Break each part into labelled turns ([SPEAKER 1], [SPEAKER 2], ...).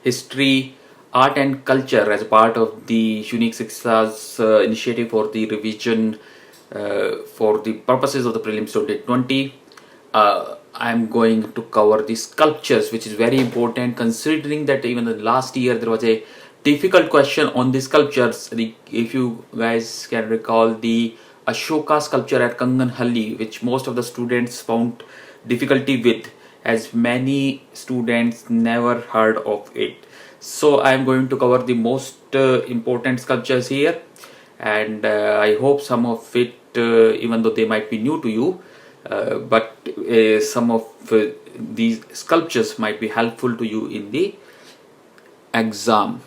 [SPEAKER 1] history, art and culture as part of the Unique Shiksha's initiative for the revision for the purposes of the prelims 2020. I'm going to cover the sculptures, which is very important considering that even the last year there was a difficult question on the sculptures. If you guys can recall the Ashoka sculpture at Kanganhalli, which most of the students found difficulty with, as many students never heard of it. So I'm going to cover the most important sculptures here, and I hope some of it, even though they might be new to you, but some of these sculptures might be helpful to you in the exam.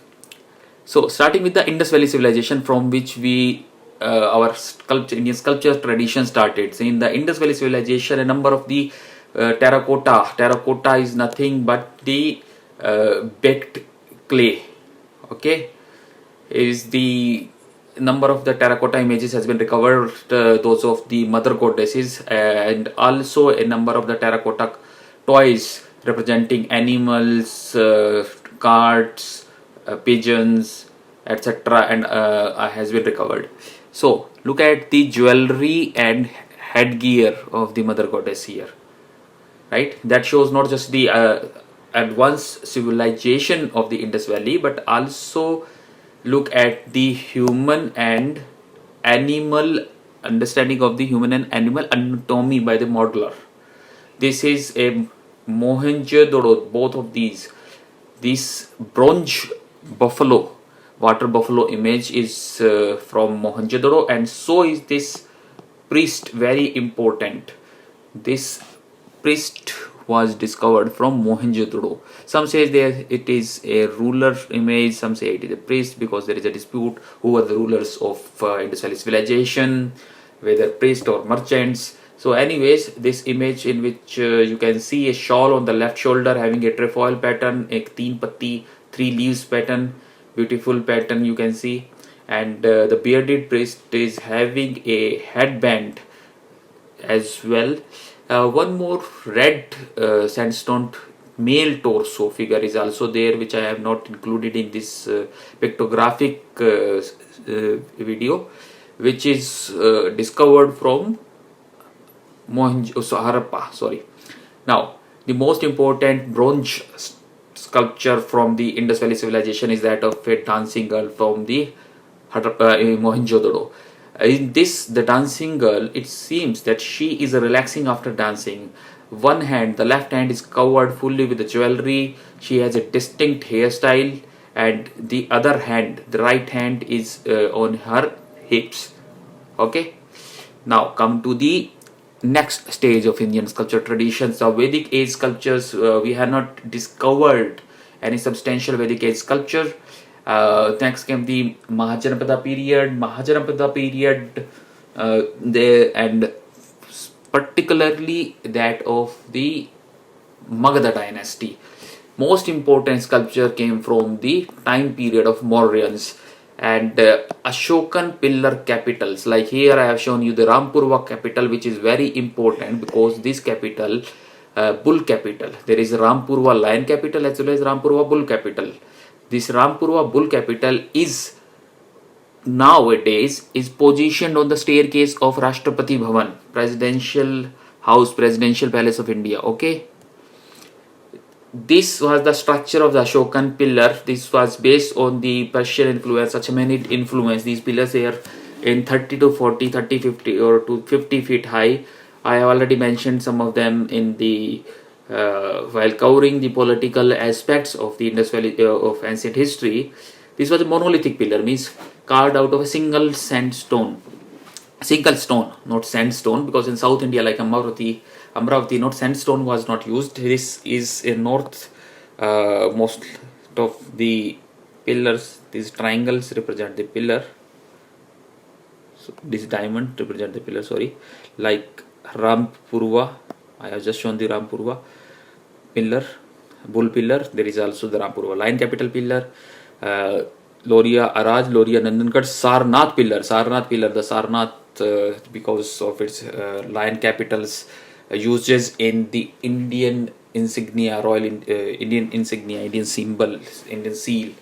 [SPEAKER 1] So starting with the Indus Valley civilization, from which we our Indian sculpture tradition started. So in the Indus Valley civilization, a number of the terracotta is nothing but the baked clay. Okay, is the number of the terracotta images has been recovered, those of the mother goddesses, and also a number of the terracotta toys representing animals, cards, pigeons, etc., and has been recovered. So look at the jewelry and headgear of the mother goddess here, right? That shows not just the advanced civilization of the Indus Valley, but also look at the human and animal understanding of the human and animal anatomy by the modeler. This is a Mohenjo-daro, both of these. This bronze buffalo, water buffalo image is from Mohenjo-daro, and so is this priest, very important. This priest was discovered from Mohenjo-daro. Some say it is a ruler image, some say it is a priest, because there is a dispute who were the rulers of Indus Valley civilization, whether priests or merchants. So anyways, this image in which you can see a shawl on the left shoulder having a trefoil pattern, a teen patti, 3 leaves pattern, beautiful pattern you can see, and the bearded priest is having a headband as well. One more red sandstone male torso figure is also there, which I have not included in this pictographic video, which is discovered from Harappa. Sorry. Now, the most important bronze sculpture from the Indus Valley civilization is that of a dancing girl from the Mohenjo-daro. In this, the dancing girl, it seems that she is relaxing after dancing. One hand, the left hand, is covered fully with the jewelry. She has a distinct hairstyle, and the other hand, the right hand, is on her hips. Okay. Now come to the next stage of Indian sculpture traditions. The Vedic age sculptures, we have not discovered any substantial Vedic age sculpture. Next came the Mahajanapada period, there, and particularly that of the Magadha dynasty. Most important sculpture came from the time period of Mauryans, and Ashokan pillar capitals. Like here I have shown you the Rampurva capital, which is very important because this capital, bull capital, there is Rampurva lion capital as well as Rampurva bull capital. This Rampurva bull capital is nowadays positioned on the staircase of Rashtrapati Bhavan, presidential house, presidential palace of India. Okay, this was the structure of the Ashokan pillar. This was based on the Persian influence, Achaemenid influence. These pillars are in 30 to 40, 30, 50 or to 50 feet high. I have already mentioned some of them in the while covering the political aspects of the Indus Valley of ancient history. This was a monolithic pillar, means carved out of a single stone, not sandstone, because in South India, like Amravati, not sandstone was not used. This is in north. Most of the pillars, these triangles represent the pillar. So this diamond represent the pillar. Sorry, like Rampurva. I have just shown the Rampurva pillar, bull pillar. There is also the Rampurva lion capital pillar. Loria Araj, Loria Nandangarh, Sarnath pillar. The Sarnath, because of its lion capitals uses in the Indian insignia, Indian insignia, Indian symbol, Indian seal.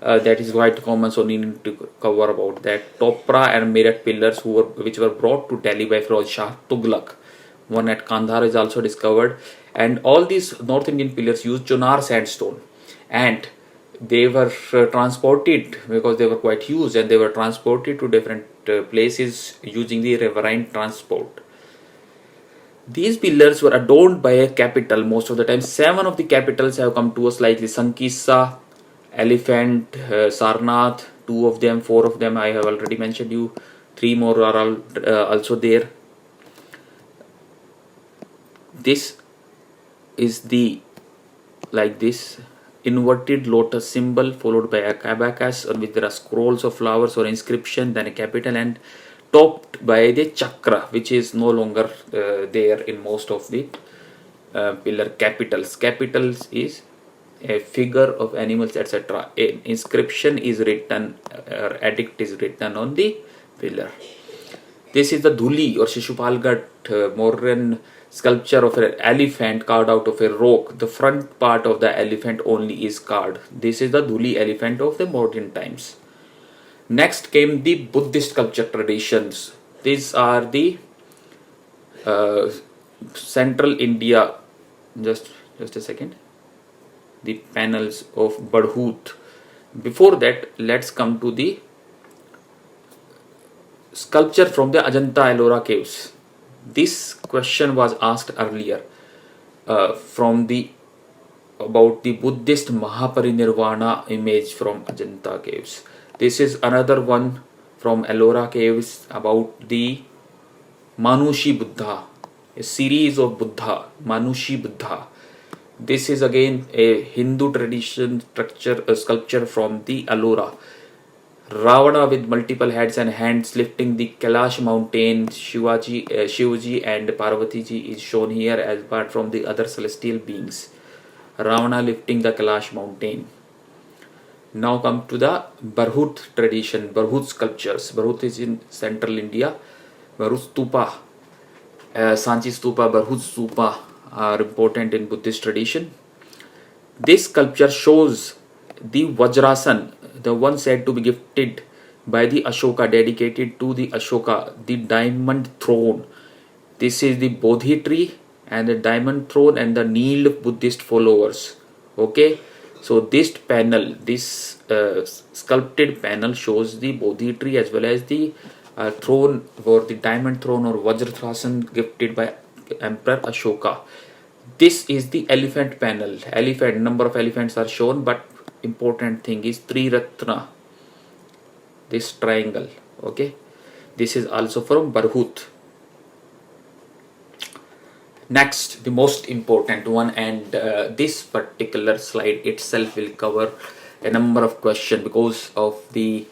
[SPEAKER 1] That is quite common, so need to cover about that. Topra and Meerut pillars which were brought to Delhi by Firoz Shah Tughlaq. One at Kandahar is also discovered, and all these North Indian pillars used Chunar sandstone, and they were transported because they were quite huge, and they were transported to different places using the riverine transport. These pillars were adorned by a capital most of the time. 7 of the capitals have come to us, like the Sankisa, Elephant, Sarnath, 2 of them, 4 of them I have already mentioned you, 3 more are also there. This is the, like this, inverted lotus symbol followed by a abacus on which there are scrolls of flowers or inscription, then a capital, and topped by the chakra, which is no longer there in most of the pillar capitals. Capitals is a figure of animals, etc. An inscription is written, or edict is written on the pillar. This is the Dhuli or Shishupalgarh modern sculpture of an elephant carved out of a rock. The front part of the elephant only is carved. This is the Dhuli elephant of the modern times. Next came the Buddhist sculpture traditions. These are the central India. Just a second. The panels of Badhut. Before that, let's come to the sculpture from the Ajanta Ellora caves. This question was asked earlier about the Buddhist Mahaparinirvana image from Ajanta caves. This is another one from Ellora caves about the Manushi Buddha, a series of Buddha, Manushi Buddha. This is again a Hindu tradition sculpture from the Ellora. Ravana with multiple heads and hands lifting the Kailash mountain. Shivaji and Parvati ji is shown here as apart from the other celestial beings. Ravana lifting the Kailash mountain. Now come to the Barhut tradition, Barhut sculptures. Barhut is in central India. Barhut Stupa, Sanchi Stupa, Barhut Stupa are important in Buddhist tradition. This sculpture shows the Vajrasan, the one said to be gifted by the Ashoka, dedicated to the Ashoka, the diamond throne. This is the Bodhi tree and the diamond throne and the kneeled Buddhist followers. Okay, so this panel, this sculpted panel shows the Bodhi tree as well as the throne, or the diamond throne or Vajrasan gifted by Emperor Ashoka. This is the elephant panel. Elephant, number of elephants are shown, but important thing is Triratna, this triangle. Okay, this is also from Barhut. Next, the most important one, and this particular slide itself will cover a number of questions because of the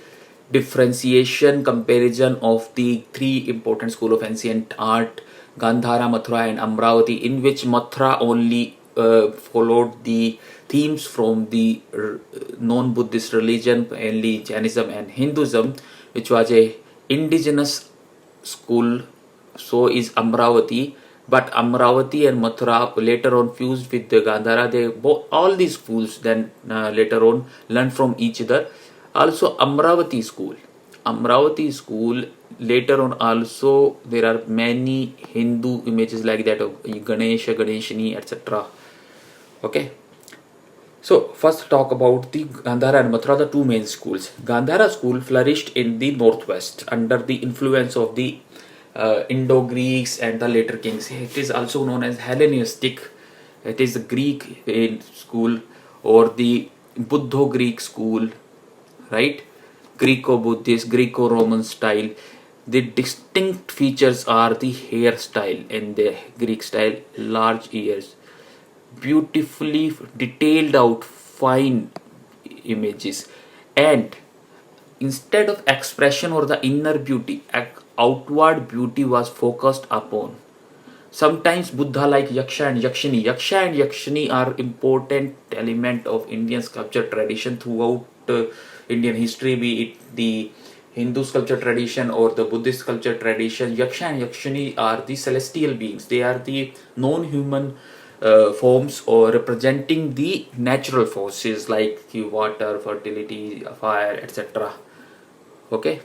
[SPEAKER 1] differentiation comparison of the 3 important school of ancient art, Gandhara, Mathura and Amravati, in which Mathura only followed the themes from the non-Buddhist religion, mainly Jainism and Hinduism, which was a indigenous school. So is Amravati, but Amravati and Mathura later on fused with the Gandhara. All these schools then later on learned from each other. Also Amravati school later on also there are many Hindu images like that of Ganesha, Ganeshini, etc. Okay, so first talk about the Gandhara and Mathura, the 2 main schools. Gandhara school flourished in the northwest under the influence of the Indo-Greeks and the later kings. It is also known as Hellenistic. It is the Greek school or the Buddho-Greek school, right? Greco-Buddhist, Greco-Roman style. The distinct features are the hairstyle in the Greek style, large ears, beautifully detailed out fine images, and instead of expression or the inner beauty, outward beauty was focused upon. Sometimes Buddha like Yaksha and Yakshini. Yaksha and Yakshini are important element of Indian sculpture tradition throughout Indian history, be it the Hindu sculpture tradition or the Buddhist sculpture tradition. Yaksha and Yakshini are the celestial beings. They are the non-human forms or representing the natural forces like the water, fertility, fire, etc. Okay,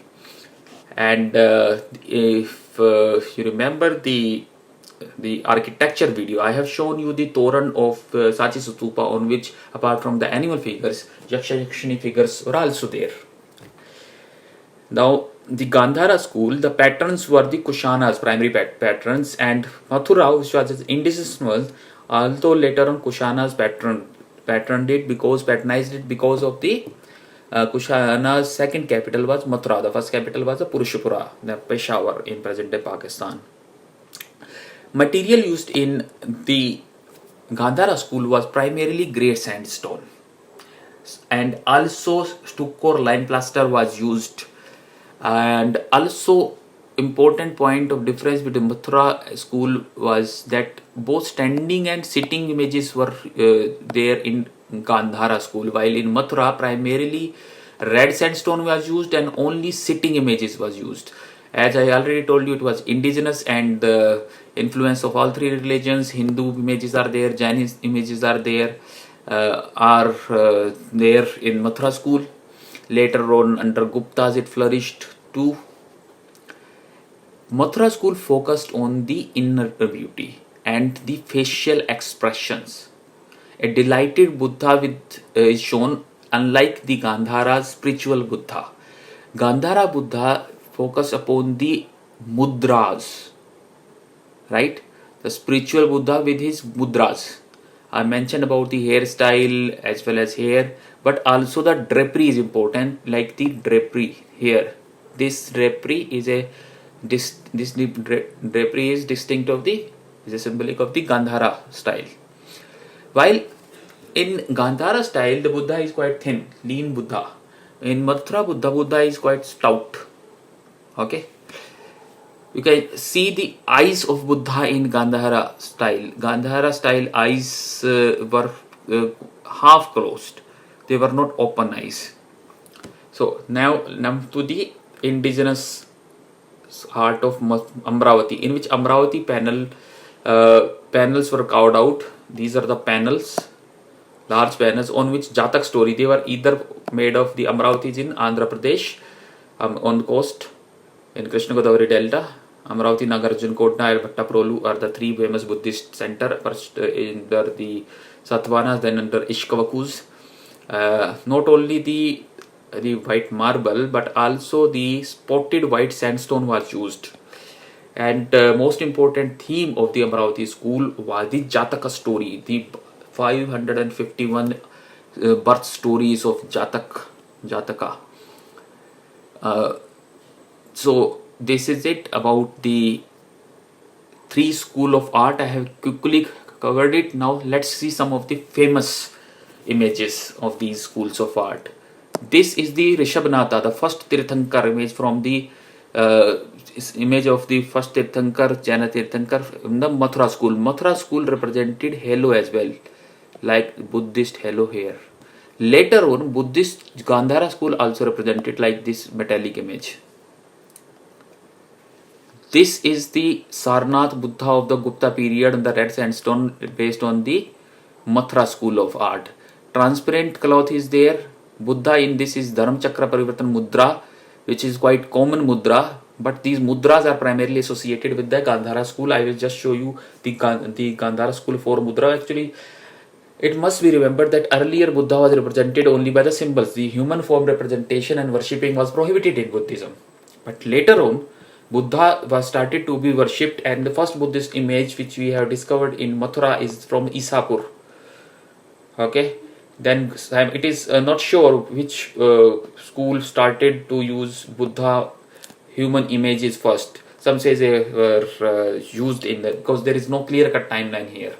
[SPEAKER 1] and if you remember the architecture video, I have shown you the Toran of Sachi Stupa, on which apart from the animal figures, Yaksha Yakshini figures were also there. Now, the Gandhara school, the patterns were the Kushanas, primary patterns, and Mathura, which was indigenous one, although later on Kushana's patronized it because of the Kushana's second capital was Mathura. The first capital was the Purushapura, the Peshawar in present-day Pakistan. Material used in the Gandhara school was primarily grey sandstone, and also stucco lime plaster was used. And also important point of difference between Mathura school was that both standing and sitting images were there in Gandhara school, while in Mathura primarily red sandstone was used and only sitting images was used. As I already told you, it was indigenous and the influence of all three religions. Hindu images are there, Jainist images are there, there in Mathura school. Later on, under Guptas, it flourished too. Mathura school focused on the inner beauty and the facial expressions. A delighted Buddha is shown, unlike the Gandhara's spiritual Buddha. Gandhara Buddha focused upon the mudras, right? The spiritual Buddha with his mudras. I mentioned about the hairstyle as well as hair, but also the drapery is important, like the drapery here. This drapery is drapery is distinct of is a symbolic of the Gandhara style. While in Gandhara style, the Buddha is quite thin, lean Buddha. In Mathura Buddha is quite stout. Okay. You can see the eyes of Buddha in Gandhara style. Gandhara style eyes were half closed. They were not open eyes. So now to the indigenous art of Amravati, in which Amravati panels were carved out. These are the panels, large panels on which Jatak story. They were either made of the Amravatis in Andhra Pradesh on the coast in Krishna Godavari Delta. Amravati, Nagarjun, Kotna and Bhattaprolu are the three famous Buddhist centers. First under the Satavahanas, then under Ishkavakus. Not only the white marble, but also the spotted white sandstone was used. And most important theme of the Amravati school was the Jataka story, the 551 birth stories of Jataka. So this is it about the three school of art. I have quickly covered it. Now let's see some of the famous images of these schools of art. This is the Rishabhanatha, the first Tirthankar image from the image of the first Tirthankar, Jaina Tirthankar in the Mathura school. Mathura school represented halo as well, like Buddhist halo here. Later on, Buddhist Gandhara school also represented like this metallic image. This is the Sarnath Buddha of the Gupta period in the red sandstone based on the Mathura school of art. Transparent cloth is there. Buddha in this is Dharam Chakra Parivartan Mudra, which is quite common mudra, but these mudras are primarily associated with the Gandhara school. I will just show you the Gandhara school for mudra. Actually, it must be remembered that earlier Buddha was represented only by the symbols. The human form representation and worshipping was prohibited in Buddhism. But later on, Buddha was started to be worshipped, and the first Buddhist image which we have discovered in Mathura is from Isapur. Okay, then it is not sure which school started to use Buddha human images first. Some say they were used in the, because there is no clear-cut timeline here.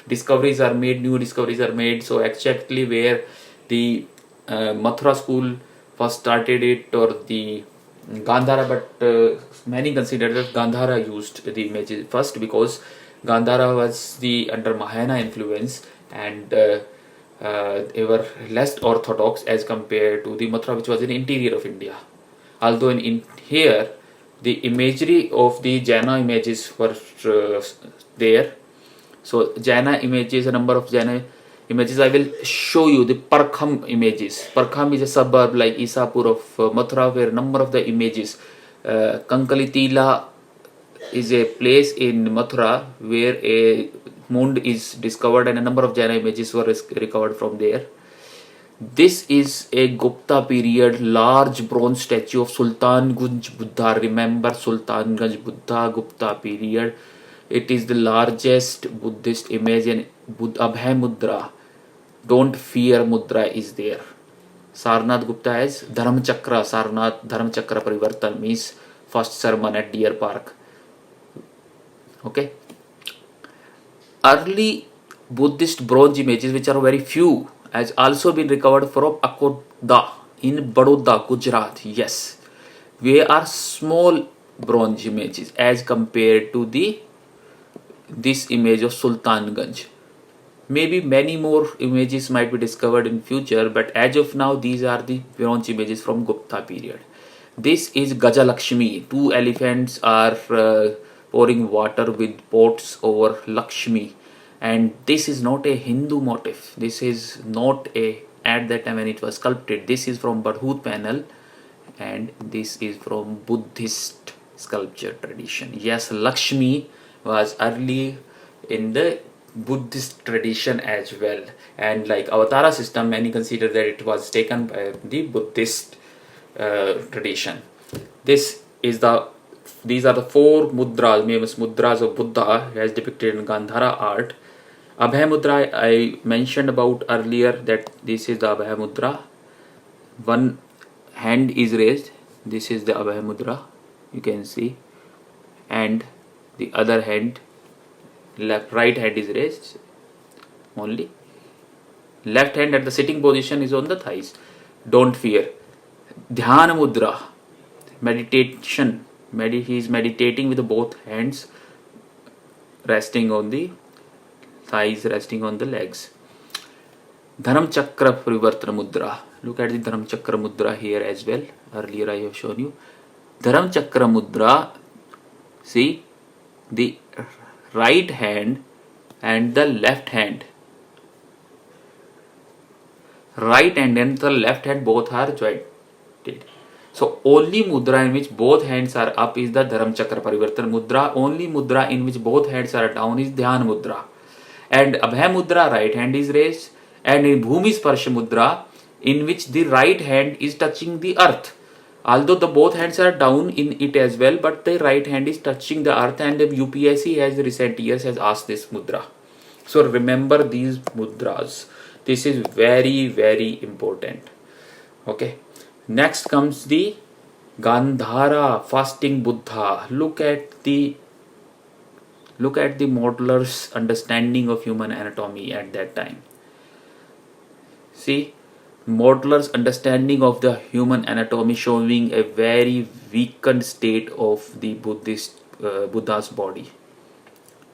[SPEAKER 1] Discoveries are made, new discoveries are made. So exactly where the Mathura school first started it, or the Gandhara, but many consider that Gandhara used the images first, because Gandhara was the under Mahayana influence, and they were less orthodox as compared to the Mathura, which was in the interior of India. Although in here the imagery of the Jaina images were there, So Jaina images, a number of Jaina images. I will show you the Parkham images. Parkham is a suburb like Isapur of Mathura, where a number of the images. Kankalitila is a place in Mathura where a mound is discovered and a number of Jaina images were recovered from there. This is a Gupta period large bronze statue of Sultanganj Buddha. Remember Sultanganj Buddha, Gupta period. It is the largest Buddhist image in Abhay Mudra. Don't fear mudra is there. Sarnath Gupta has Dharma Chakra. Sarnath Dharma Chakra Parivartan means first sermon at Deer Park. Okay. Early Buddhist bronze images, which are very few, has also been recovered from Akoda in Baroda, Gujarat. Yes, they are small bronze images as compared to this image of Sultanganj. Maybe many more images might be discovered in future, but as of now, these are the bronze images from Gupta period. This is Gajalakshmi. Two elephants are pouring water with pots over Lakshmi. And this is not a Hindu motif. This is not at that time when it was sculpted. This is from Badhut panel, and this is from Buddhist sculpture tradition. Yes, Lakshmi was early in the Buddhist tradition as well. And like Avatara system, many consider that it was taken by the Buddhist tradition. These are the four mudras, famous mudras of Buddha as depicted in Gandhara art. Abhay Mudra I mentioned about earlier, that this is the Abhay Mudra. One hand is raised. This is the Abhay Mudra. You can see. And the other hand, right hand is raised only. Left hand at the sitting position is on the thighs. Don't fear. Dhyana Mudra. Meditation. He is meditating with both hands resting on the thighs, resting on the legs. Dharam Chakra Parivartana Mudra. Look at the Dharam Chakra Mudra here as well. Earlier I have shown you. Dharam Chakra Mudra. See, the right hand and the left hand. Right hand and the left hand both are jointed. So only mudra in which both hands are up is the Dharam Chakra Parivartana Mudra. Only mudra in which both hands are down is Dhyan Mudra. And Abhay Mudra, right hand is raised. And in Bhumi Sparsha Mudra, in which the right hand is touching the earth. Although the both hands are down in it as well, but the right hand is touching the earth, and the UPSC has recent years has asked this mudra. So remember these mudras. This is very, very important. Okay. Next comes the Gandhara fasting Buddha. Look at the modeler's understanding of human anatomy at that time. See, modeler's understanding of the human anatomy showing a very weakened state of the Buddha's body.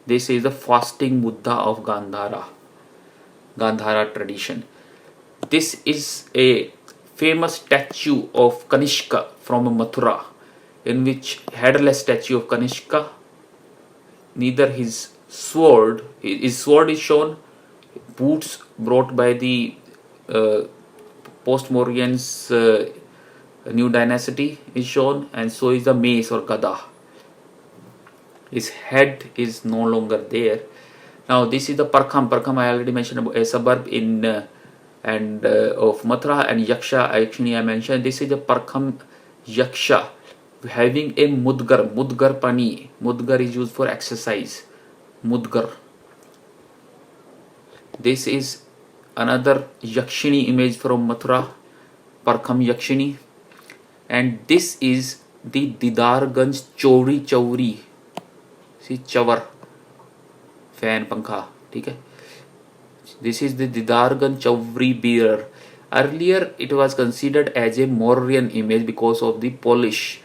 [SPEAKER 1] This is the fasting Buddha of Gandhara tradition. This is a famous statue of Kanishka from Mathura, in which headless statue of Kanishka, neither his sword is shown, boots brought by the post-Mauryans new dynasty is shown, and so is the mace or gada. His head is no longer there. Now this is the Parkham. Parkham I already mentioned about a suburb in of Mathura, and Yakshini I mentioned. This is the Parkham Yaksha having a Mudgar Pani. Mudgar is used for exercise. Mudgar. This is another Yakshini image from Mathura, Parkham Yakshini, and this is the Didarganj Chauri. See, Chavar, fan, pankha, okay? This is the Didarganj Chauri bearer. Earlier it was considered as a Mauryan image because of the polish,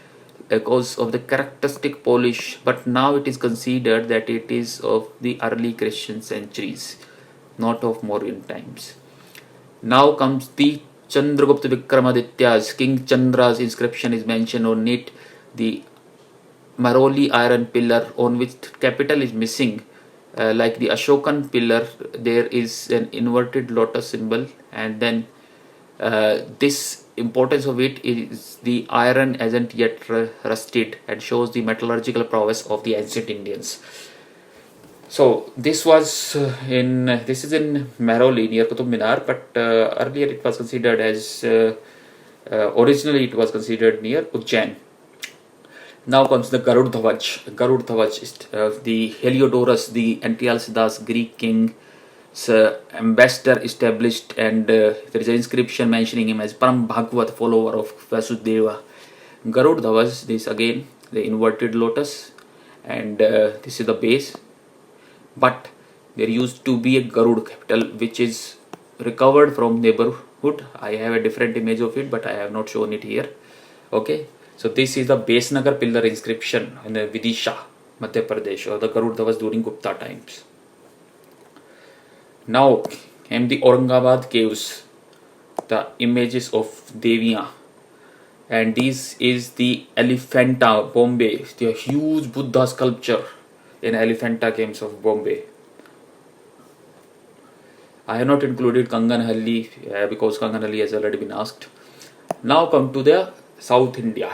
[SPEAKER 1] because of the characteristic polish, but now it is considered that it is of the early Christian centuries, not of Mauryan times. Now comes the Chandragupta Vikramaditya's King Chandra's inscription is mentioned on it. The Maroli iron pillar on which capital is missing like the Ashokan pillar, there is an inverted lotus symbol, and then this importance of it is the iron hasn't yet rusted and shows the metallurgical prowess of the ancient Indians. So this was this is in Mehrauli near Qutub Minar, but earlier it was considered as originally it was considered near Ujjain. Now comes the Garud Dhawaj. Garud Dhawaj is the Heliodorus, the Antialcidas Greek king, ambassador established, and there is an inscription mentioning him as Param Bhagavad, follower of Vasudeva. Garud Dhawaj, this again the inverted lotus, and this is the base. But there used to be a Garud capital which is recovered from neighborhood. I have a different image of it, but I have not shown it here. Okay. So this is the Besnagar pillar inscription in the Vidisha, Madhya Pradesh, or the Garud Dhawaj during Gupta times. Now came the Aurangabad caves, the images of Deviya, and this is the Elephanta, Bombay, the huge Buddha sculpture in Elephanta caves of Bombay. I have not included Kanganhalli because Kanganhalli has already been asked. Now come to the South India.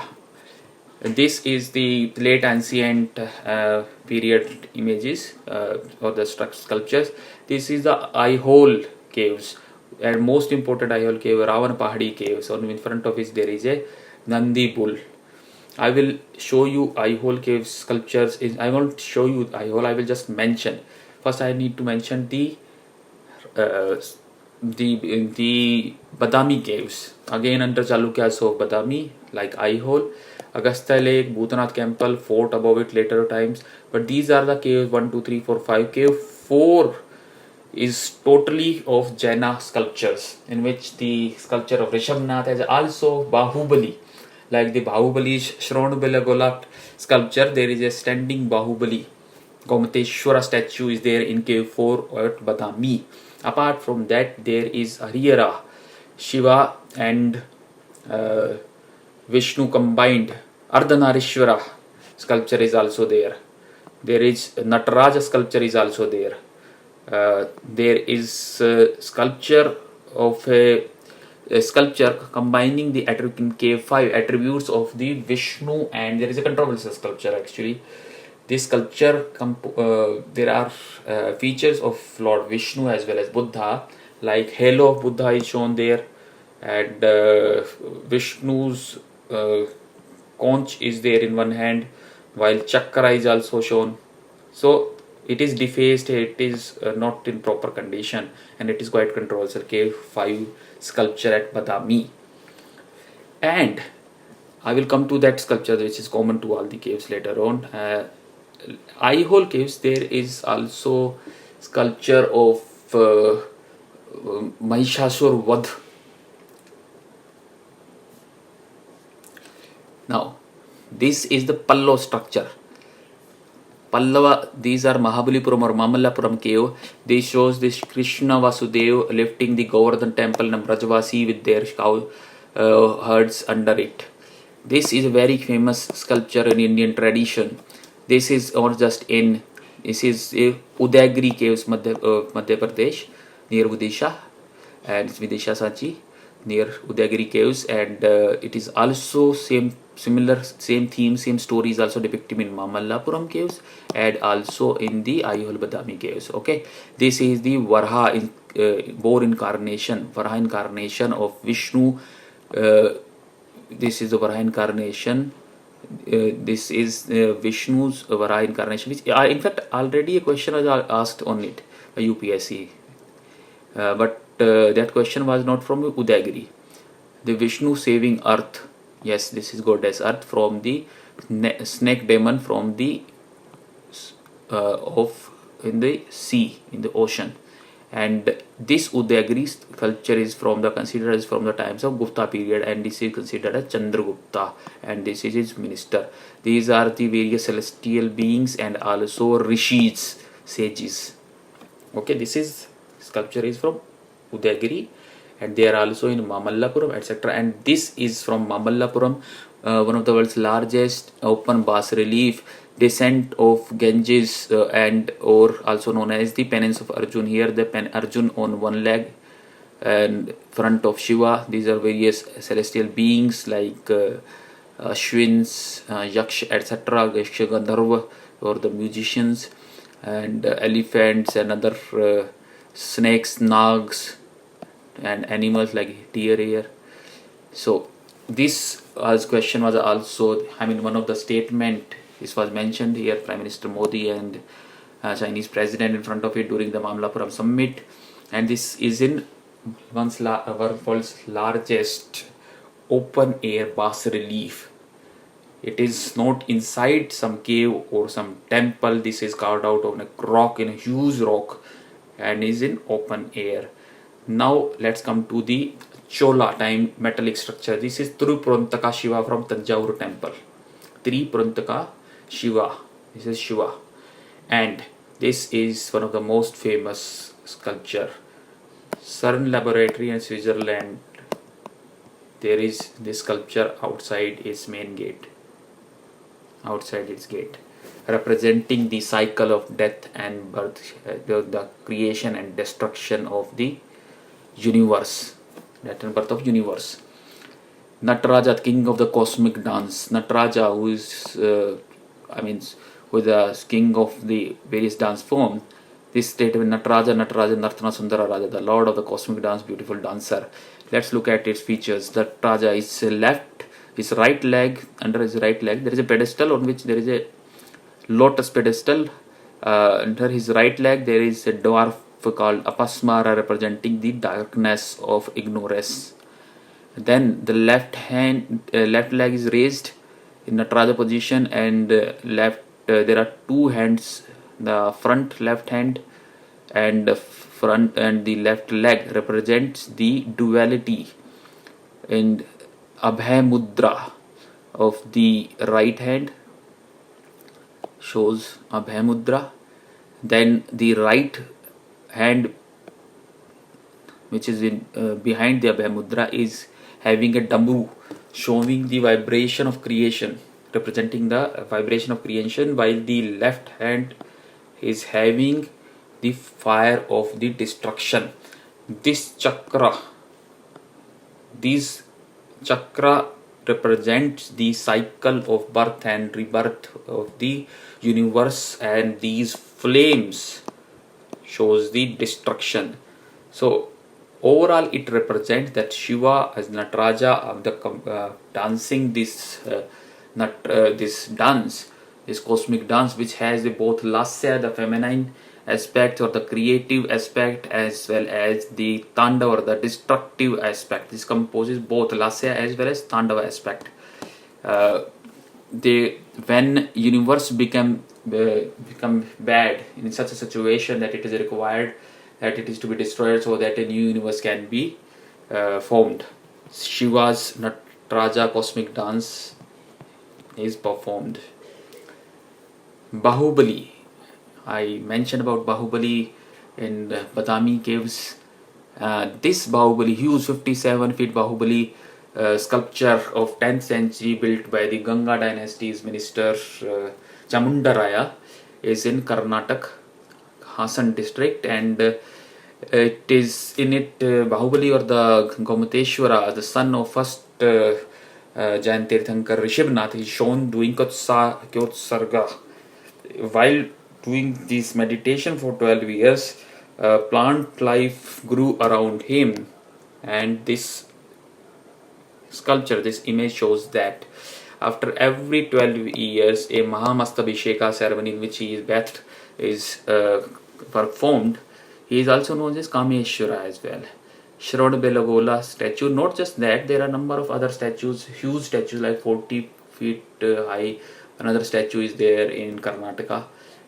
[SPEAKER 1] This is the late ancient period images or the sculptures. This is the Aihole caves, and most important Aihole cave, Ravan Pahadi caves. On in front of it there is a Nandi bull. I will show you Aihole caves sculptures. I won't show you Aihole. I will just mention. First, I need to mention the Badami caves, again under Chalukyas of Badami, like Aihole, Agastya Lake, Bhutannath Temple, fort above it later times. But these are the caves 1, 2, 3, 4, 5. Cave 4 is totally of Jaina sculptures, in which the sculpture of Rishabhnath has also Bahubali, like the Bahubali Shravanabelagola sculpture. There is a standing Bahubali Gomateshwara statue is there in cave 4 at Badami. Apart from that, there is Harihara, Shiva and Vishnu combined. Ardhanarishwara sculpture is also there. There is Nataraja sculpture is also there. There is sculpture of a sculpture combining the in cave 5 attributes of the Vishnu, and there is a controversial sculpture actually. This sculpture, there are features of Lord Vishnu as well as Buddha, like halo of Buddha is shown there, and Vishnu's conch is there in one hand, while chakra is also shown. So it is defaced, it is not in proper condition, and it is quite controversial. Cave 5 sculpture at Badami. And I will come to that sculpture which is common to all the caves later on. Aihole caves, there is also sculpture of Mahishasur Vadh. Now, this is the Pallava structure. Pallava, these are Mahabalipuram or Mamallapuram cave. This shows this Krishna Vasudeva lifting the Govardhan temple and Brajavasi with their cow herds under it. This is a very famous sculpture in Indian tradition. This is not just in, this is Udayagiri caves, Madhya Pradesh, near Vidisha, and it's Vidisha Sachi, near Udayagiri caves, and it is also same theme, same stories also depicted in Mamallapuram caves and also in the Aihole Badami caves. Okay, this is the Varha boar incarnation, Varha incarnation of Vishnu. This is the Varha incarnation. This is Vishnu's Varha incarnation, which in fact already a question was asked on it by UPSC, but that question was not from Udayagiri. The Vishnu saving earth, yes, this is goddess earth from the snake demon from the in the sea, in the ocean. And this Udayagiri sculpture is considered as from the times of Gupta period, and this is considered as Chandragupta, and this is his minister. These are the various celestial beings and also rishis, sages. Okay, this is sculpture is from Udayagiri, and they are also in Mamallapuram, etc. And this is from Mamallapuram, one of the world's largest open bas-relief descent of Ganges and or also known as the penance of Arjun. Here the Arjun on one leg and front of Shiva. These are various celestial beings like Ashwins, Yaksh, etc., Yaksha Gandharva or the musicians, and elephants and other snakes, nags, and animals like deer here. So this question was also, I mean, one of the statement this was mentioned here, Prime Minister Modi and Chinese president in front of it during the Mamlapuram summit, and this is in world's largest open air bas relief. It is not inside some cave or some temple. This is carved out of a rock, in a huge rock, and is in open air. Now let's come to the Chola time metallic structure. This is Tirupurantaka Shiva from Tanjavur temple. Tirupurantaka Shiva. This is Shiva, and this is one of the most famous sculpture. CERN laboratory in Switzerland. There is this sculpture outside its main gate. Outside its gate, representing the cycle of death and birth, the creation and destruction of the universe, death and birth of universe. Nataraja, king of the cosmic dance. Nataraja, who is, who is the king of the various dance form. This statement, Nataraja, Nartana Sundara Raja, the lord of the cosmic dance, beautiful dancer. Let's look at its features. Nataraja is his right leg, under his right leg, there is a pedestal on which there is a lotus pedestal. Under his right leg, there is a dwarf called Apasmara, representing the darkness of ignorance. Then the left leg is raised in Nataraja position, and there are two hands. The front left hand and the front and the left leg represents the duality, and Abhay Mudra of the right hand shows Abhay Mudra. Then the right hand, which is in behind the Abhay Mudra, is having a dambu, showing the vibration of creation, representing the vibration of creation, while the left hand is having the fire of the destruction. This chakra represents the cycle of birth and rebirth of the universe, and these flames shows the destruction. So overall it represents that Shiva as Nataraja of the dancing this dance, this cosmic dance, which has both lasya, the feminine aspect or the creative aspect, as well as the tandava or the destructive aspect. This composes both lasya as well as tandava aspect. When universe become bad in such a situation that it is required that it is to be destroyed so that a new universe can be formed, Shiva's Nataraja cosmic dance is performed. Bahubali. I mentioned about Bahubali in the Badami caves. This Bahubali, huge 57 feet Bahubali sculpture of 10th century, built by the Ganga dynasty's minister Chamundaraya, is in Karnataka, Hassan district, and it is in it Bahubali, or the Gomateshwara, the son of first Jain Tirthankar Rishabhnath, is shown doing Kyotsarga. While doing this meditation for 12 years, plant life grew around him, and this sculpture, this image shows that after every 12 years a Mahamastabhisheka ceremony in which he is bathed is performed. He is also known as Kameshwara as well. Shravanabelagola statue. Not just that, there are a number of other statues, huge statues like 40 feet high. Another statue is there in Karnataka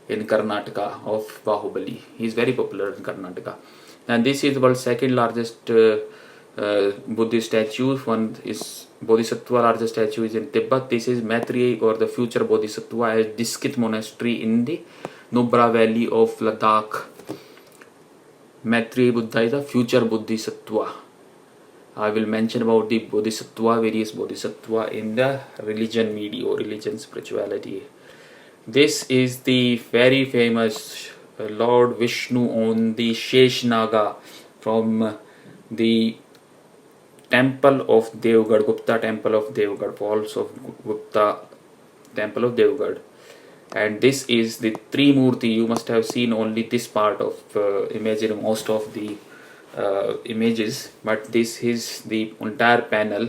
[SPEAKER 1] of Bahubali. He is very popular in Karnataka. And this is the world's second largest Buddhist statue. One is Bodhisattva, largest statue is in Tibet. This is Maitreyi, or the future Bodhisattva, at Diskit monastery in the Nubra valley of Ladakh. Maitreyi Buddha is the future Bodhisattva. I will mention about the bodhisattva, various bodhisattva in the religion media or religion spirituality. This is the very famous Lord Vishnu on the Sheshnaga from the temple of Devgarh, Gupta temple of Devgarh, walls of Gupta temple of Devgarh. And this is the Trimurti. You must have seen only this part of image in most of the images, but this is the entire panel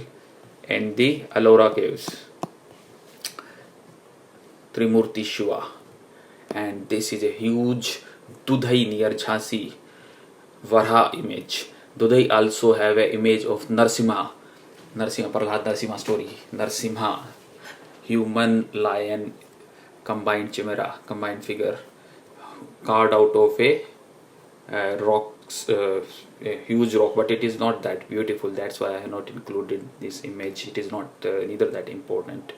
[SPEAKER 1] in the Ellora caves. Trimurti Shiva. And this is a huge Dudhai near Jhansi Varha image. Dudhai also have an image of Narsimha. Prahlad Narsimha story. Narsimha, human lion, combined chimera, combined figure, carved out of a a huge rock, but it is not that beautiful. That's why I have not included this image. It is not neither that important.